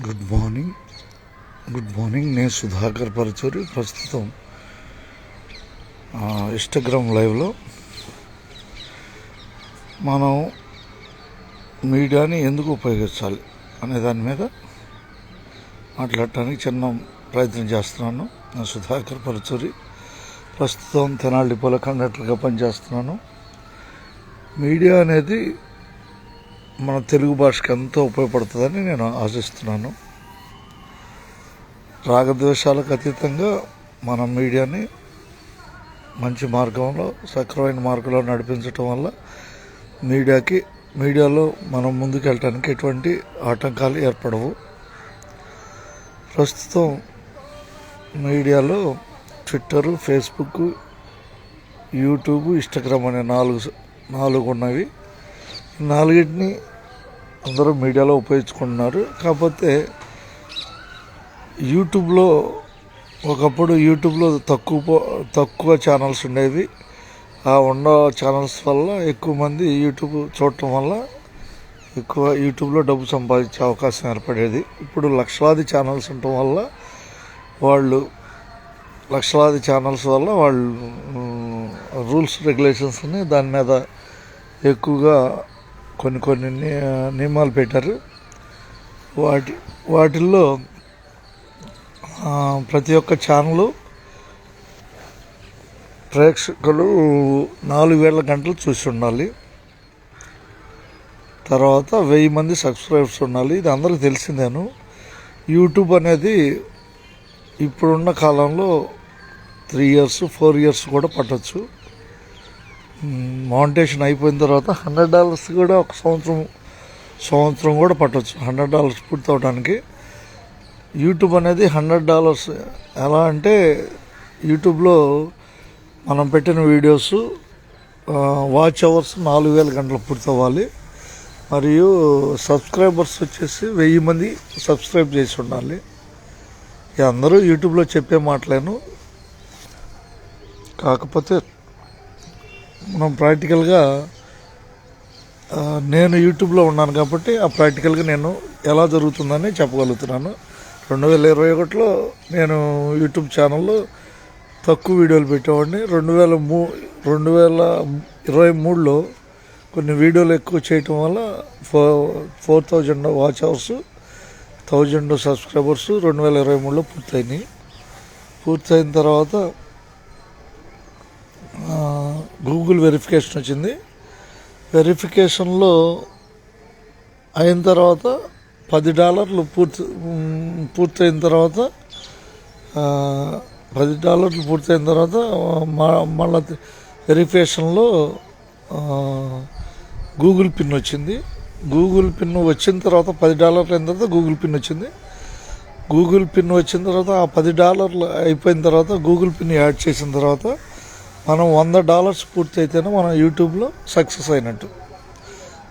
Good morning నేను సుధాకర్ పరచూరి. ప్రస్తుతం Instagram లైవ్లో మనం మీడియాని ఎందుకు ఉపయోగించాలి అనే దాని మీద మాట్లాడటానికి చిన్న ప్రయత్నం చేస్తున్నాను. నేను సుధాకర్ పరచూరి, ప్రస్తుతం తెనాలి డిపోలో కండక్టర్గా పనిచేస్తున్నాను. మీడియా అనేది మన తెలుగు భాషకి ఎంతో ఉపయోగపడుతుందని నేను ఆశిస్తున్నాను. రాగద్వేషాలకు అతీతంగా మనం మీడియాని మంచి మార్గంలో, సక్రమైన మార్గంలో నడిపించటం వల్ల మీడియాలో మనం ముందుకెళ్ళటానికి ఎటువంటి ఆటంకాలు ఏర్పడవు. ప్రస్తుతం మీడియాలో ట్విట్టరు, ఫేస్బుక్, యూట్యూబ్, ఇన్స్టాగ్రామ్ అనే నాలుగు ఉన్నవి. నాలుగిటిని అందరూ మీడియాలో ఉపయోగించుకుంటున్నారు. కాకపోతే ఒకప్పుడు యూట్యూబ్లో తక్కువ ఛానల్స్ ఉండేవి. ఆ ఉన్న ఛానల్స్ వల్ల ఎక్కువ మంది యూట్యూబ్ చూడటం వల్ల ఎక్కువ యూట్యూబ్లో డబ్బు సంపాదించే అవకాశం ఏర్పడేది. ఇప్పుడు లక్షలాది ఛానల్స్ ఉండటం వల్ల వాళ్ళు రూల్స్ రెగ్యులేషన్స్ని దాని మీద ఎక్కువగా కొన్ని నియమాలు పెట్టారు. వాటిల్లో ప్రతి ఒక్క ఛానల్ ప్రేక్షకులు 4000 గంటలు చూసి ఉండాలి. తర్వాత 1000 మంది సబ్స్క్రైబర్స్ ఉండాలి. ఇది అందరికీ తెలిసిందేను. యూట్యూబ్ అనేది ఇప్పుడున్న కాలంలో 3 years 4 years కూడా పట్టవచ్చు. మానిటేషన్ అయిపోయిన తర్వాత $100 కూడా ఒక సంవత్సరం కూడా పట్టవచ్చు. $100 పూర్తి అవడానికి యూట్యూబ్ అనేది $100 ఎలా అంటే, యూట్యూబ్లో మనం పెట్టిన వీడియోస్ వాచ్ అవర్స్ 4000 గంటలు పూర్తి అవ్వాలి. మరియు సబ్స్క్రైబర్స్ వచ్చేసి 1000 మంది సబ్స్క్రైబ్ చేసి ఉండాలి. అందరూ యూట్యూబ్లో చెప్పే మాటలేను. కాకపోతే మనం ప్రాక్టికల్గా నేను యూట్యూబ్లో ఉన్నాను కాబట్టి ఆ ప్రాక్టికల్గా నేను ఎలా జరుగుతుందని చెప్పగలుగుతున్నాను. 2021లో నేను యూట్యూబ్ ఛానల్లో తక్కువ వీడియోలు పెట్టేవాడిని. 2023లో కొన్ని వీడియోలు ఎక్కువ చేయటం వల్ల 4000 వాచ్ అవర్స్, 1000 సబ్స్క్రైబర్స్ 2023లో పూర్తయినాయి. పూర్తయిన తర్వాత గూగుల్ వెరిఫికేషన్ వచ్చింది. వెరిఫికేషన్లో అయిన తర్వాత $10 పూర్తయిన తర్వాత $10 పూర్తయిన తర్వాత మళ్ళీ వెరిఫికేషన్లో గూగుల్ పిన్ వచ్చింది. గూగుల్ పిన్ వచ్చిన తర్వాత $10 అయిన తర్వాత గూగుల్ పిన్ వచ్చింది. గూగుల్ పిన్ వచ్చిన తర్వాత ఆ $10 అయిపోయిన తర్వాత గూగుల్ పిన్ యాడ్ చేసిన తర్వాత మనం $100 పూర్తి అయితేనే మనం యూట్యూబ్లో సక్సెస్ అయినట్టు.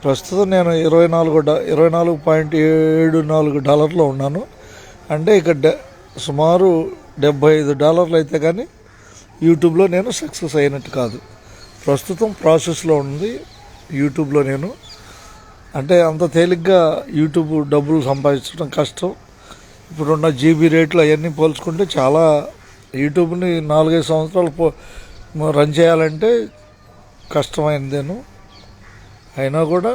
ప్రస్తుతం నేను $24.74 ఉన్నాను. అంటే ఇక సుమారు $75 అయితే కానీ యూట్యూబ్లో నేను సక్సెస్ అయినట్టు కాదు. ప్రస్తుతం ప్రాసెస్లో ఉంది యూట్యూబ్లో నేను. అంటే అంత తేలిగ్గా యూట్యూబ్ డబ్బులు సంపాదించడం కష్టం. ఇప్పుడున్న జీబీ రేట్లు అవన్నీ పోల్చుకుంటే చాలా యూట్యూబ్ని 4-5 సంవత్సరాలు రన్ చేయాలంటే కష్టమైందేను. అయినా కూడా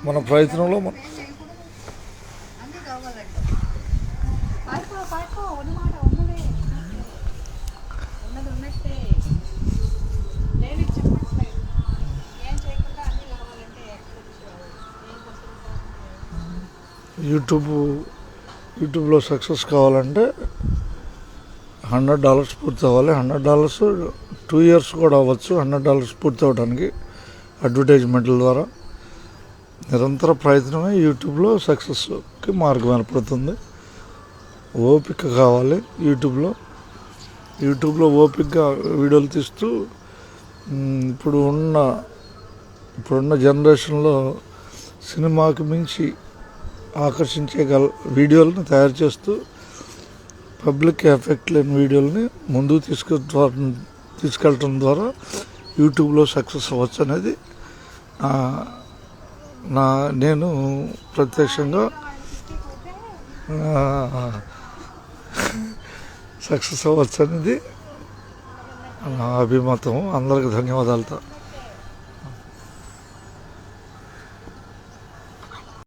మన ప్రయత్నంలో యూట్యూబ్లో సక్సెస్ కావాలంటే $100 పూర్తి అవ్వాలి. $100 2 years కూడా అవ్వచ్చు. $100 పూర్తి అవ్వడానికి అడ్వర్టైజ్మెంట్ల ద్వారా నిరంతర ప్రయత్నమే యూట్యూబ్లో సక్సెస్కి మార్గం ఏర్పడుతుంది. ఓపిక కావాలి. యూట్యూబ్లో ఓపికగా వీడియోలు తీస్తూ ఇప్పుడున్న జనరేషన్లో సినిమాకి మించి ఆకర్షించగల వీడియోలను తయారు చేస్తూ పబ్లిక్ ఎఫెక్ట్ లేని వీడియోలని ముందుకు తీసుకెళ్ళటం ద్వారా యూట్యూబ్లో సక్సెస్ అవ్వచ్చు అనేది నేను ప్రత్యక్షంగా సక్సెస్ అవ్వచ్చు అనేది నా అభిమతం. అందరికి ధన్యవాదాలతో.